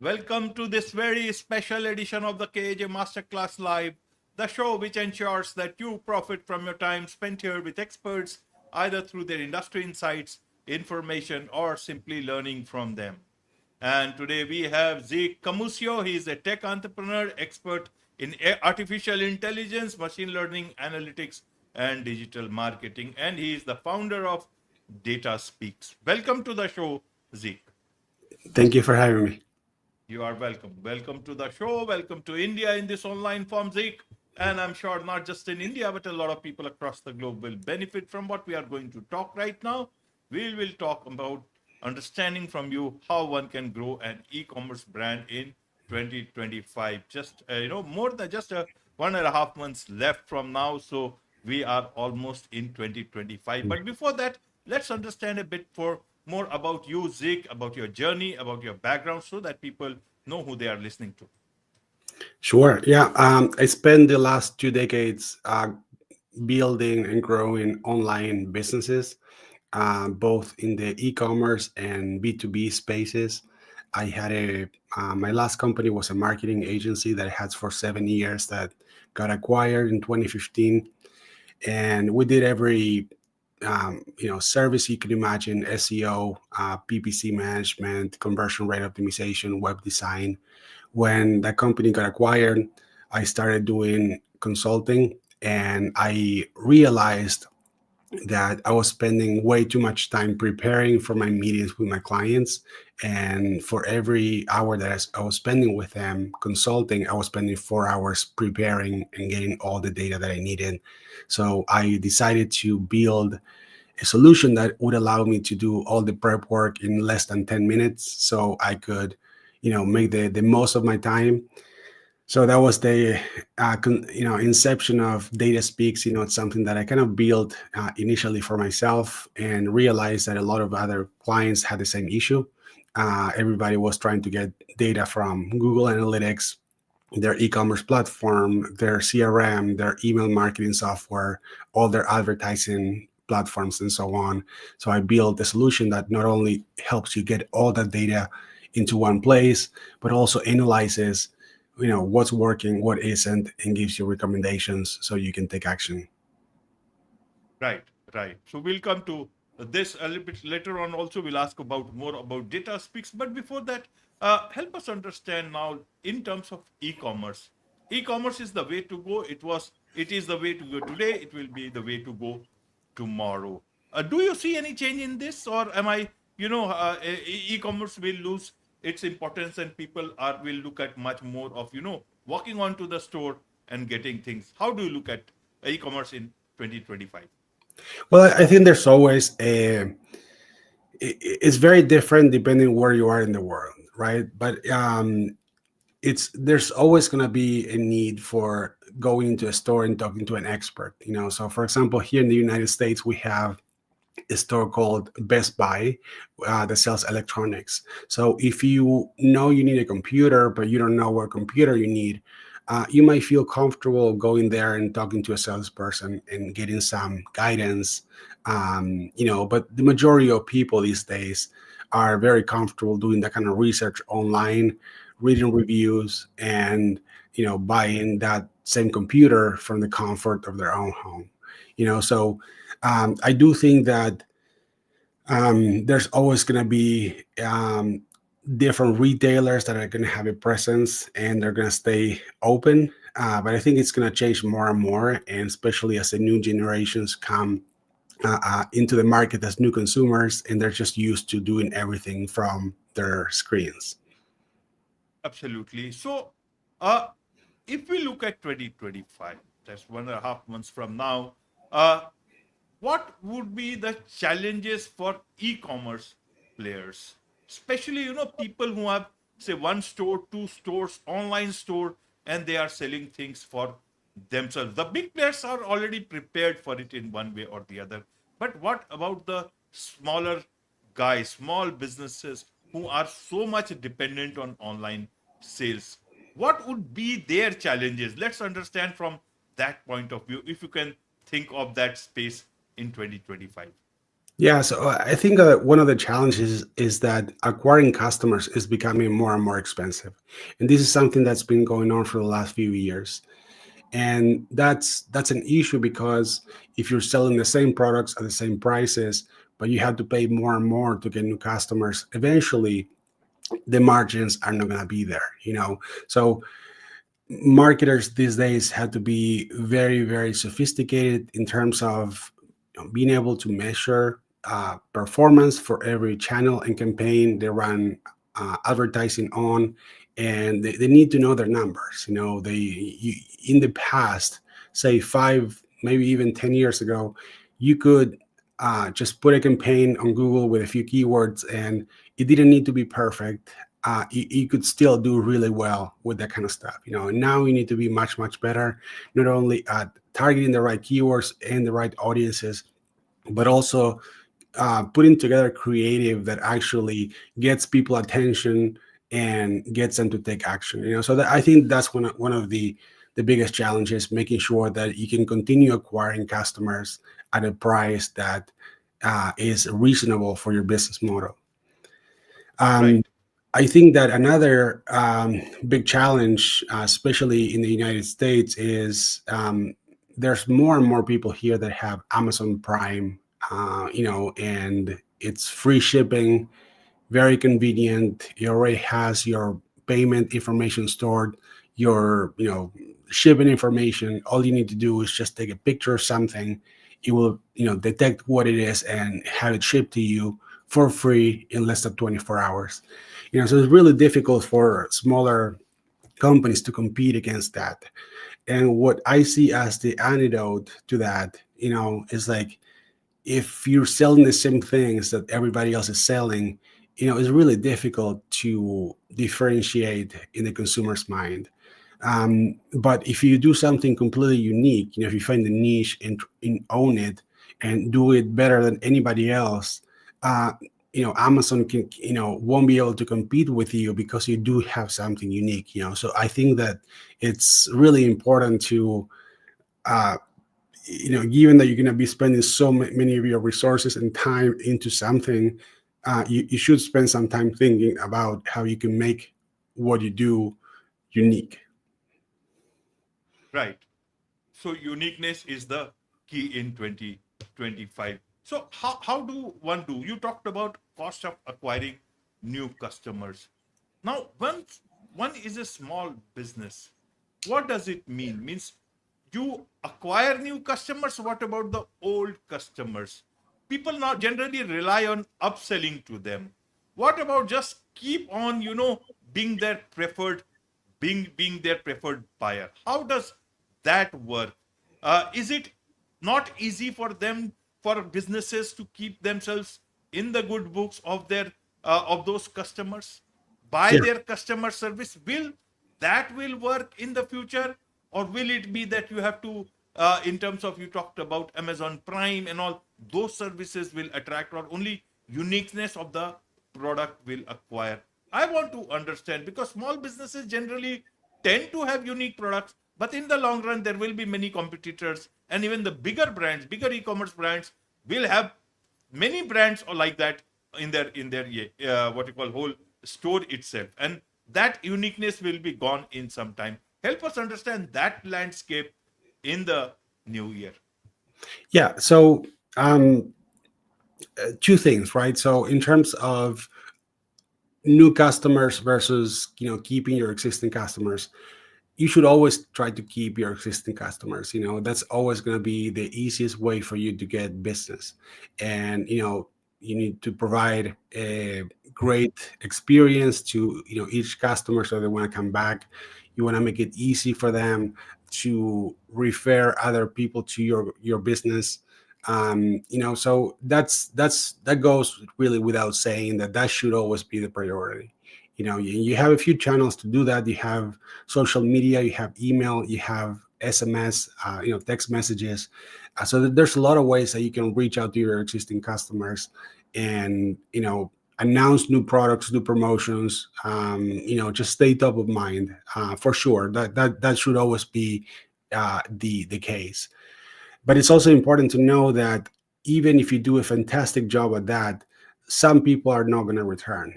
Welcome to this very special edition of the KJ Masterclass Live, the show which ensures that you profit from your time spent here with experts, either through their industry insights, information, or simply learning from them. And today we have Zeke Camusio. He is a tech entrepreneur, expert in artificial intelligence, machine learning, analytics, and digital marketing. And he is the founder of Data Speaks. Welcome to the show, Zeke. Thank you for having me. You are welcome. Welcome to the show. Welcome to India in this online form, Zeke. And I'm sure not just in India, but a lot of people across the globe will benefit from what we are going to talk right now. We will talk about understanding from you how one can grow an e-commerce brand in 2025. Just more than just 1.5 months left from now, so we are almost in 2025. But before that, let's understand a bit for more about you, Zeke, about your journey, about your background, so that people know who they are listening to. Sure. Yeah. I spent the last 2 decades building and growing online businesses, both in the e-commerce and B2B spaces. I had my last company was a marketing agency that I had for 7 years that got acquired in 2015. And we did every service you could imagine: SEO, PPC management, conversion rate optimization, web design. When that company got acquired, I started doing consulting, and I realized that I was spending way too much time preparing for my meetings with my clients. And for every hour that I was spending with them consulting, I was spending 4 hours preparing and getting all the data that I needed. So I decided to build a solution that would allow me to do all the prep work in less than 10 minutes, so I could make the most of my time. So that was the inception of Data Speaks. It's something that I kind of built initially for myself, and realized that a lot of other clients had the same issue. Everybody was trying to get data from Google Analytics, their e-commerce platform, their CRM, their email marketing software, all their advertising platforms, and so on. So I built a solution that not only helps you get all that data into one place, but also analyzes, what's working, what isn't, and gives you recommendations so you can take action. Right, right. So we'll come to this a little bit later on. Also, we'll ask about more about data speaks. But before that, help us understand now in terms of e-commerce. E-commerce is the way to go. It is the way to go today. It will be the way to go tomorrow. Do you see any change in this, or am I, e-commerce will lose its importance and people are will look at much more of walking onto the store and getting things. How do you look at e-commerce in 2025? Well, I think there's always it's very different depending where you are in the world, right? But there's always going to be a need for going into a store and talking to an expert. So for example, here in the United States, we have a store called Best Buy that sells electronics. So if you know you need a computer, but you don't know what computer you need, you might feel comfortable going there and talking to a salesperson and getting some guidance. But the majority of people these days are very comfortable doing that kind of research online, reading reviews, and buying that same computer from the comfort of their own home. So I do think that there's always going to be different retailers that are going to have a presence, and they're going to stay open. But I think it's going to change more and more, and especially as the new generations come into the market as new consumers, and they're just used to doing everything from their screens. Absolutely. So, uh, if we look at 2025, that's 1.5 months from now, uh, what would be the challenges for e-commerce players, especially people who have say one store, two stores, online store, and they are selling things for themselves. The big players are already prepared for it in one way or the other, but what about the smaller guys, small businesses who are so much dependent on online sales? What would be their challenges? Let's understand from that point of view, if you can think of that space in 2025. Yeah, so I think one of the challenges is that acquiring customers is becoming more and more expensive, and this is something that's been going on for the last few years. And that's an issue because if you're selling the same products at the same prices, but you have to pay more and more to get new customers, eventually the margins are not going to be there. So marketers these days have to be very, very sophisticated in terms of being able to measure performance for every channel and campaign they run advertising on, and they need to know their numbers. In the past, say 5, maybe even 10 years ago, you could just put a campaign on Google with a few keywords, and it didn't need to be perfect. You could still do really well with that kind of stuff. And now you need to be much, much better, not only at targeting the right keywords and the right audiences, but also putting together creative that actually gets people attention and gets them to take action. So that, I think that's one of the biggest challenges, making sure that you can continue acquiring customers at a price that is reasonable for your business model. Um, Right. I think that another big challenge, especially in the United States, is there's more and more people here that have Amazon Prime, and it's free shipping, very convenient. It already has your payment information stored, your shipping information. All you need to do is just take a picture of something. It will detect what it is and have it shipped to you for free in less than 24 hours. So it's really difficult for smaller companies to compete against that. And what I see as the antidote to that, is like, if you're selling the same things that everybody else is selling, it's really difficult to differentiate in the consumer's mind. But if you do something completely unique, if you find the niche and own it and do it better than anybody else, uh, Amazon can, won't be able to compete with you because you do have something unique. So I think that it's really important to uh, given that you're going to be spending so many of your resources and time into something, you should spend some time thinking about how you can make what you do unique. Right. So uniqueness is the key in 2025. So how do one do? You talked about cost of acquiring new customers. Now, once one is a small business, what does it mean? Means you acquire new customers. What about the old customers? People now generally rely on upselling to them. What about just keep on, being their preferred, being their preferred buyer? How does that work? Is it not easy for them, for businesses to keep themselves in the good books of their of those customers, by Yeah. their customer service? Will that will work in the future, or will it be that you have to, in terms of, you talked about Amazon Prime and all those services will attract, or only uniqueness of the product will acquire? I want to understand, because small businesses generally tend to have unique products, but in the long run there will be many competitors, and even the bigger brands, bigger e-commerce brands will have many brands or like that in their what you call whole store itself, and that uniqueness will be gone in some time. Help us understand that landscape in the new year. Yeah. So um, two things, right? So in terms of new customers versus keeping your existing customers, you should always try to keep your existing customers. That's always going to be the easiest way for you to get business. And you need to provide a great experience to each customer so they want to come back. You want to make it easy for them to refer other people to your business. So that goes really without saying, that should always be the priority. You have a few channels to do that. You have social media, you have email, you have SMS, text messages. So there's a lot of ways that you can reach out to your existing customers and announce new products, new promotions. Just stay top of mind, for sure. That should always be the case. But it's also important to know that even if you do a fantastic job at that, some people are not going to return,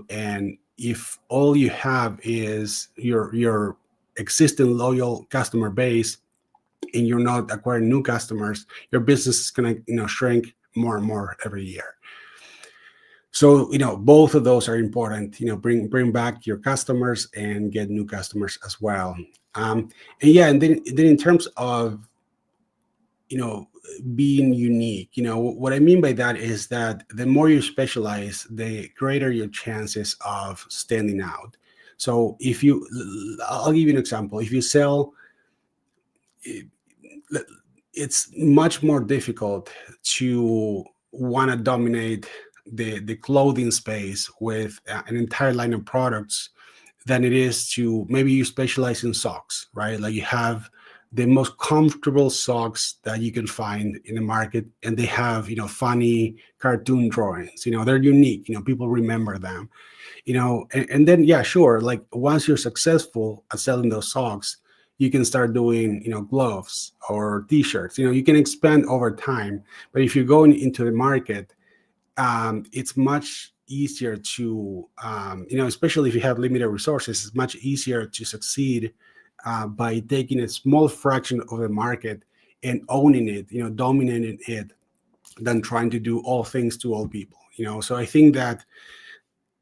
and if all you have is your existing loyal customer base and you're not acquiring new customers, your business is going to shrink more and more every year. So both of those are important. Bring back your customers and get new customers as well. And yeah, and then in terms of you know being unique, what I mean by that is that the more you specialize, the greater your chances of standing out. So if you I'll give you an example. If you sell, it's much more difficult to want to dominate the clothing space with an entire line of products than it is to maybe you specialize in socks, right? Like you have the most comfortable socks that you can find in the market, and they have funny cartoon drawings. They're unique. People remember them. And then yeah, sure, like once you're successful at selling those socks, you can start doing gloves or t-shirts. You can expand over time. But if you're going into the market, it's much easier to especially if you have limited resources, it's much easier to succeed by taking a small fraction of the market and owning it, dominating it, than trying to do all things to all people. So I think that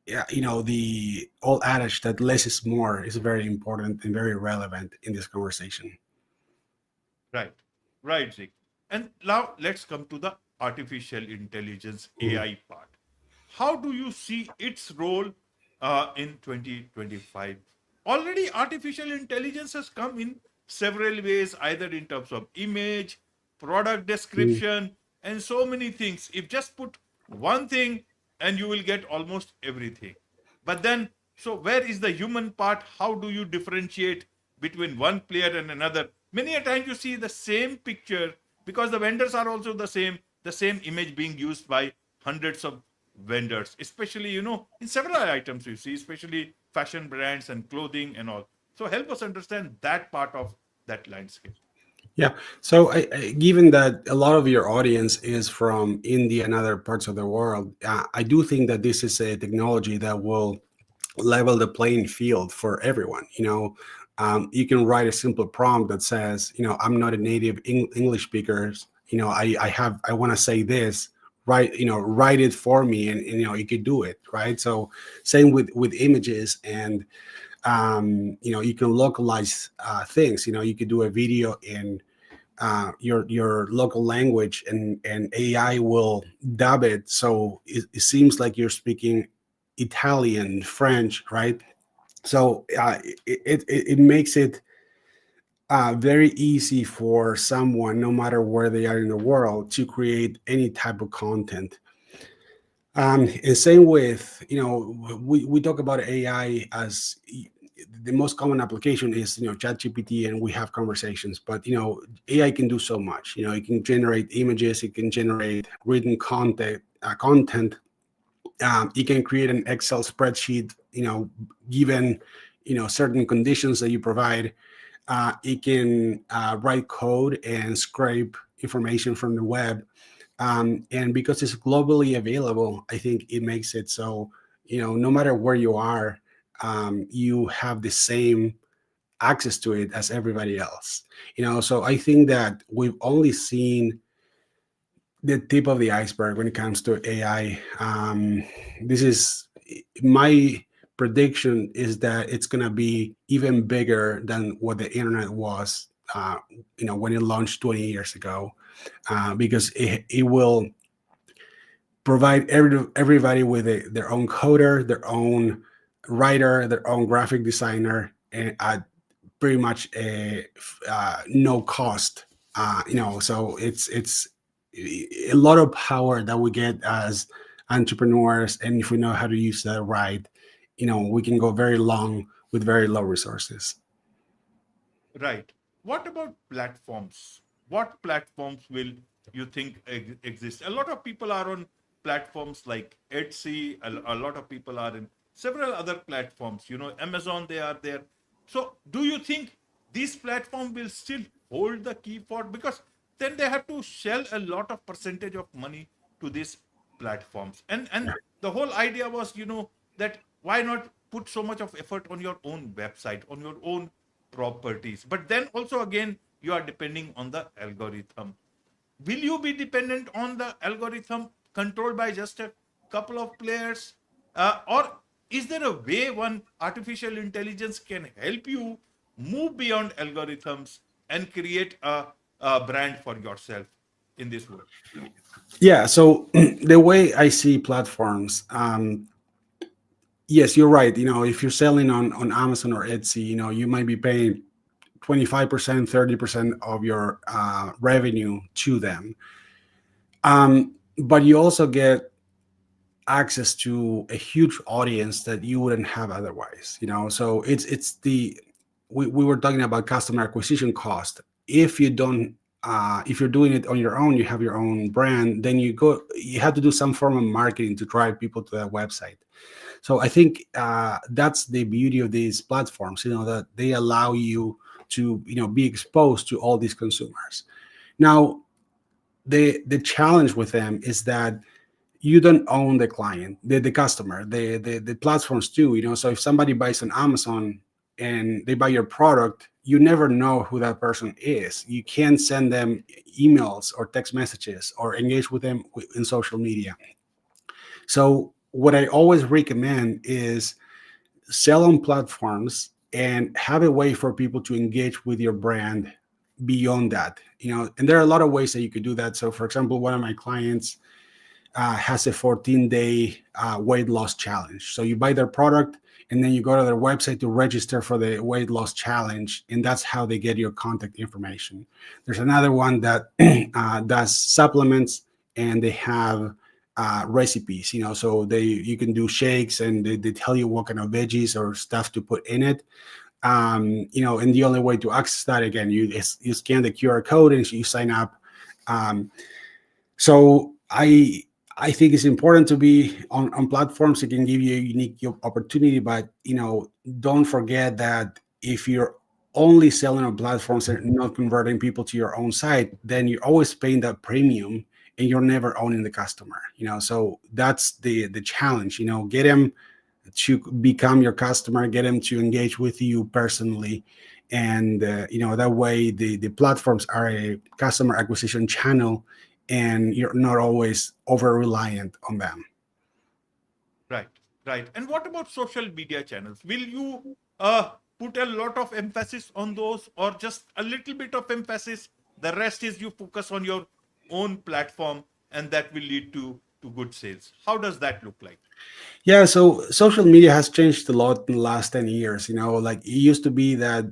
yeah, the old adage that less is more is very important and very relevant in this conversation. Right, right, Zeke. And now let's come to the artificial intelligence Mhm. AI part. How do you see its role in 2025? Already, artificial intelligence has come in several ways, either in terms of image, product Mhm. description, and so many things. If just put one thing, and you will get almost everything. But then, so where is the human part? How do you differentiate between one player and another? Many a time you see the same picture because the vendors are also the same image being used by hundreds of vendors, especially, in several items you see, especially fashion brands and clothing and all. So help us understand that part of that landscape. Yeah. So, given that a lot of your audience is from India and other parts of the world, I do think that this is a technology that will level the playing field for everyone. You can write a simple prompt that says, I'm not a native English speaker. I want to say this. Write it for me, and you could do it, right? So, same with images, and you can localize things. You could do a video in your local language, and AI will dub it so it seems like you're speaking Italian, French, right? So it makes it very easy for someone, no matter where they are in the world, to create any type of content. And same with, we talk about AI as the most common application is, ChatGPT, and we have conversations. But, AI can do so much. It can generate images, it can generate written content. You can create an Excel spreadsheet, given, certain conditions that you provide. It can write code and scrape information from the web, and because it's globally available, I think it makes it so no matter where you are, you have the same access to it as everybody else. So I think that we've only seen the tip of the iceberg when it comes to AI. This is my prediction is that it's going to be even bigger than what the internet was, when it launched 20 years ago, because it will provide everybody with their own coder, their own writer, their own graphic designer, and at pretty much a no cost. So it's a lot of power that we get as entrepreneurs, and if we know how to use that right, we can go very long with very low resources. Right. What about platforms? What platforms will you think exist? A lot of people are on platforms like Etsy. A lot of people are in several other platforms. Amazon, they are there. So, do you think this platform will still hold the key for? Because then they have to sell a lot of percentage of money to these platforms. And the whole idea was, that why not put so much of effort on your own website, on your own properties? But then also again, you are depending on the algorithm. Will you be dependent on the algorithm controlled by just a couple of players? Or is there a way one artificial intelligence can help you move beyond algorithms and create a brand for yourself in this world? Yeah. So the way I see platforms, yes, you're right. If you're selling on Amazon or Etsy, you might be paying 25%, 30% of your revenue to them. But you also get access to a huge audience that you wouldn't have otherwise. So it's the we were talking about customer acquisition cost. If you don't if you're doing it on your own, you have your own brand, then you have to do some form of marketing to drive people to that website. So I think that's the beauty of these platforms, that they allow you to be exposed to all these consumers. Now, the challenge with them is that you don't own the client, the customer. The platforms do. So if somebody buys on Amazon and they buy your product, you never know who that person is. You can't send them emails or text messages or engage with them in social media. So what I always recommend is sell on platforms and have a way for people to engage with your brand beyond that. And there are a lot of ways that you could do that. So for example, one of my clients has a 14-day weight loss challenge. So you buy their product and then you go to their website to register for the weight loss challenge, and that's how they get your contact information. There's another one that does supplements, and they have recipes. So you can do shakes, and they tell you what kind of veggies or stuff to put in it. And the only way to access that, again, you scan the QR code and you sign up. So I think it's important to be on platforms that can give you a unique opportunity, but don't forget that if you're only selling on platforms and not converting people to your own site, then you're always paying that premium and you're never owning the customer. So that's the challenge. Get them to become your customer, get them to engage with you personally, and that way the platforms are a customer acquisition channel, and you're not always over reliant on them. Right, right. And what about social media channels? Will you put a lot of emphasis on those, or just a little bit of emphasis? The rest is you focus on your own platform, and that will lead to good sales. How does that look like? Yeah, so social media has changed a lot in the last 10 years. Like it used to be that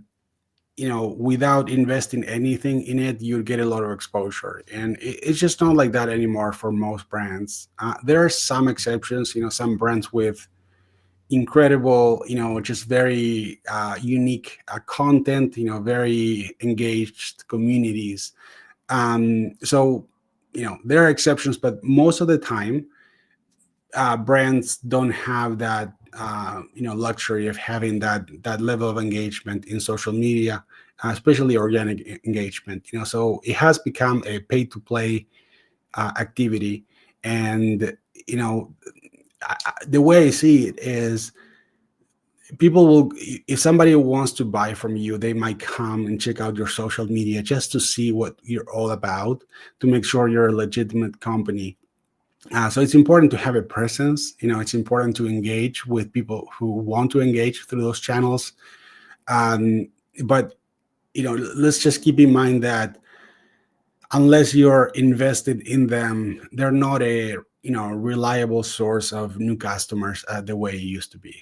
without investing anything in it, you'd get a lot of exposure. And it's just not like that anymore for most brands. There are some exceptions, some brands with incredible, just very unique content, very engaged communities. So, there are exceptions, but most of the time, brands don't have that luxury of having that level of engagement in social media, especially organic engagement. So it has become a pay to play activity. And the way I see it is, people will, if somebody wants to buy from you, they might come and check out your social media just to see what you're all about, to make sure you're a legitimate company. So it's important to have a presence. It's important to engage with people who want to engage through those channels. Um, but let's just keep in mind that unless you're invested in them, they're not a reliable source of new customers the way it used to be.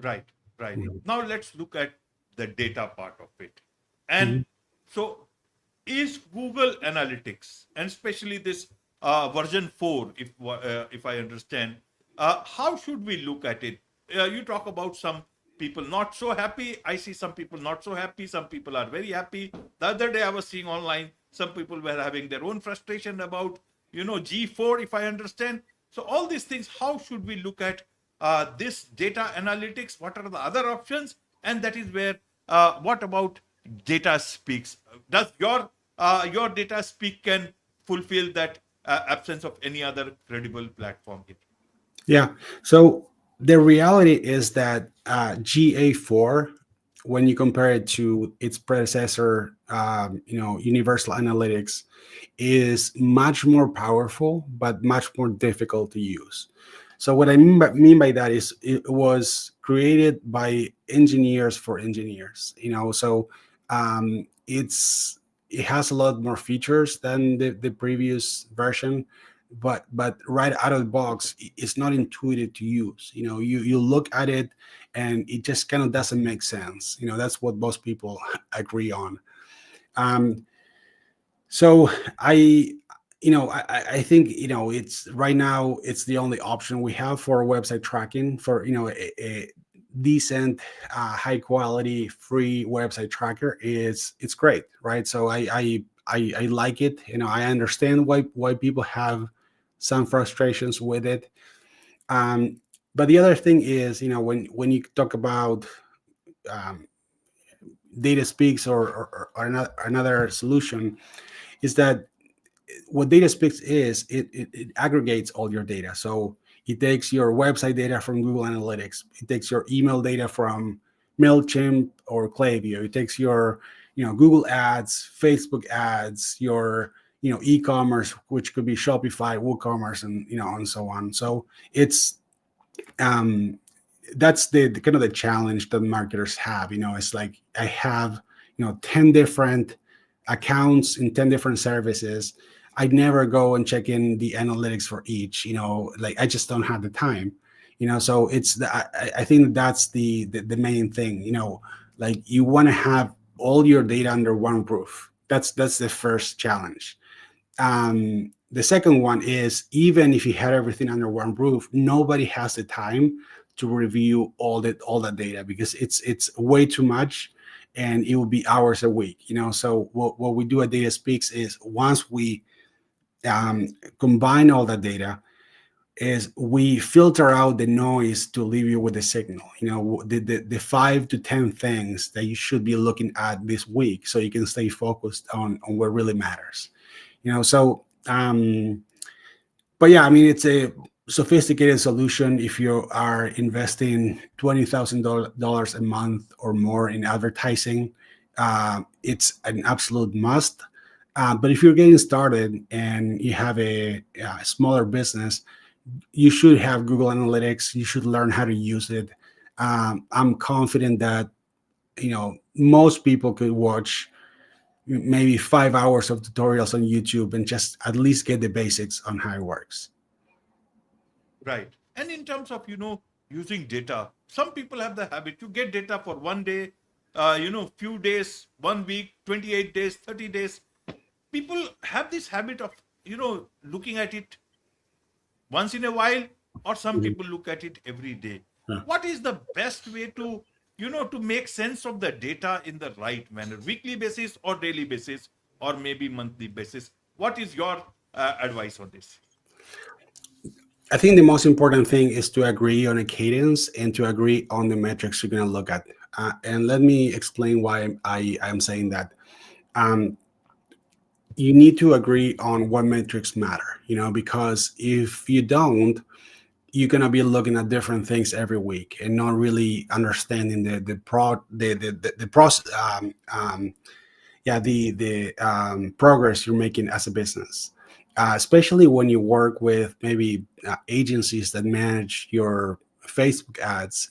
Right, right. Mhm. Now let's look at the data part of it. And Mhm. so, is Google Analytics, and especially this version 4, if I understand, how should we look at it? You talk about some people not so happy. I see some people not so happy. Some people are very happy. The other day I was seeing online, some people were having their own frustration about, G4, if I understand. So all these things, how should we look at this data analytics? What are the other options? And that is where, what about data speaks? Does your your data speak can fulfill that absence of any other credible platform. Yeah. So the reality is that GA4, when you compare it to its predecessor, Universal Analytics, is much more powerful, but much more difficult to use. So what I mean by that is it was created by engineers for engineers. So it has a lot more features than the previous version, but right out of the box, it's not intuitive to use. You look at it and it just kind of doesn't make sense. That's what most people agree on. Um, so I think it's right now it's the only option we have for website tracking for a decent, high quality, free website tracker. It's great, right? So I like it. I understand why people have some frustrations with it. Um, but the other thing is, when you talk about um, data speaks or another solution, is that what data speaks is it aggregates all your data. So it takes your website data from Google Analytics, it takes your email data from MailChimp or Klaviyo, it takes your Google ads, Facebook ads, your e-commerce, which could be Shopify, WooCommerce, and so on. So it's um that's the kind of the challenge that marketers have. It's like I have 10 different accounts in 10 different services. I never go and check in the analytics for each. Like I just don't have the time. So I think that's the main thing. Like you want to have all your data under one roof. That's the first challenge. The second one is, even if you had everything under one roof, nobody has the time to review all that data, because it's way too much, and it will be hours a week. So what we do at Data Speaks is, once we um, combine all that data, is we filter out the noise to leave you with the signal. The 5 to 10 things that you should be looking at this week, so you can stay focused on what really matters. So but yeah, I mean, it's a sophisticated solution if you are investing $20,000 a month or more in advertising. It's an absolute must. But if you're getting started and you have a smaller business, you should have Google Analytics. You should learn how to use it. I'm confident that most people could watch maybe 5 hours of tutorials on YouTube and just at least get the basics on how it works. Right. And in terms of, using data, some people have the habit to get data for one day, few days, 1 week, 28 days, 30 days. People have this habit of, looking at it once in a while, or some Mhm. people look at it every day. Yeah. What is the best way to make sense of the data in the right manner, weekly basis or daily basis, or maybe monthly basis? What is your advice on this? I think the most important thing is to agree on a cadence and to agree on the metrics you're going to look at. And let me explain why I'm saying that. Um, you need to agree on what metrics matter, because if you don't, you're going to be looking at different things every week and not really understanding the process. The progress you're making as a business, especially when you work with maybe agencies that manage your Facebook ads.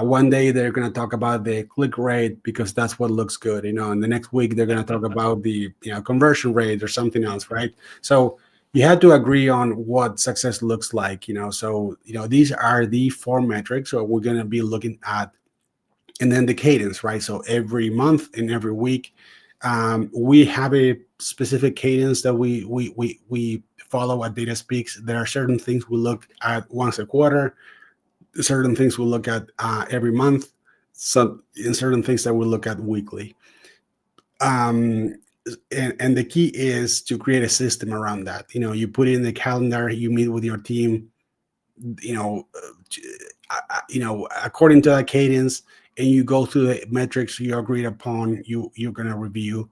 One day they're going to talk about the click rate because that's what looks good, and the next week they're going to talk about the conversion rate or something else, right? So you have to agree on what success looks like. So these are the four metrics that we're going to be looking at, and then the cadence, right? So every month and every week, we have a specific cadence that we follow at Data Speaks. There are certain things we look at once a quarter, certain things we look at every month, some and certain things that we look at weekly. Um, and the key is to create a system around that. You put it in the calendar, you meet with your team, according to that cadence, and you go through the metrics you agreed upon. You're going to review.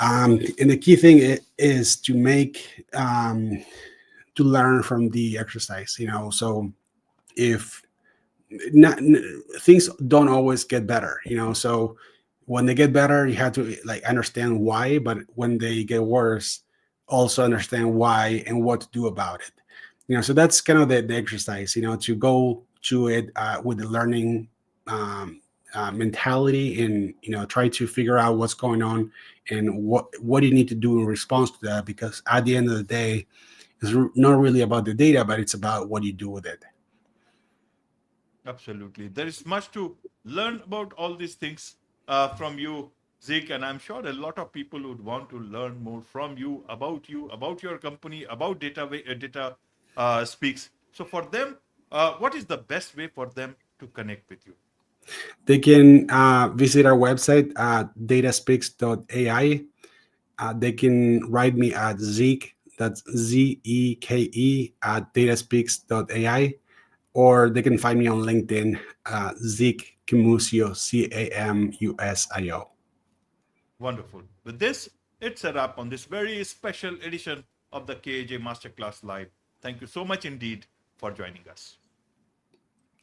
And the key thing is to make to learn from the exercise. So if not, things don't always get better. So when they get better, you have to like understand why. But when they get worse, also understand why and what to do about it. So that's kind of the exercise. To go to it with the learning mentality, and try to figure out what's going on and what you need to do in response to that. Because at the end of the day, it's not really about the data, but it's about what you do with it. Absolutely. There is much to learn about all these things from you, Zeke, and I'm sure a lot of people would want to learn more from you, about your company, about data speaks. So for them, what is the best way for them to connect with you? They can visit our website at dataspeaks.ai. They can write me at Zeke, that's Zeke, at dataspeaks.ai, or they can find me on LinkedIn, Zeke Camusio, Camusio. Wonderful. With this, it's a wrap on this very special edition of the KAJ Masterclass Live. Thank you so much indeed for joining us.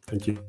Thank you.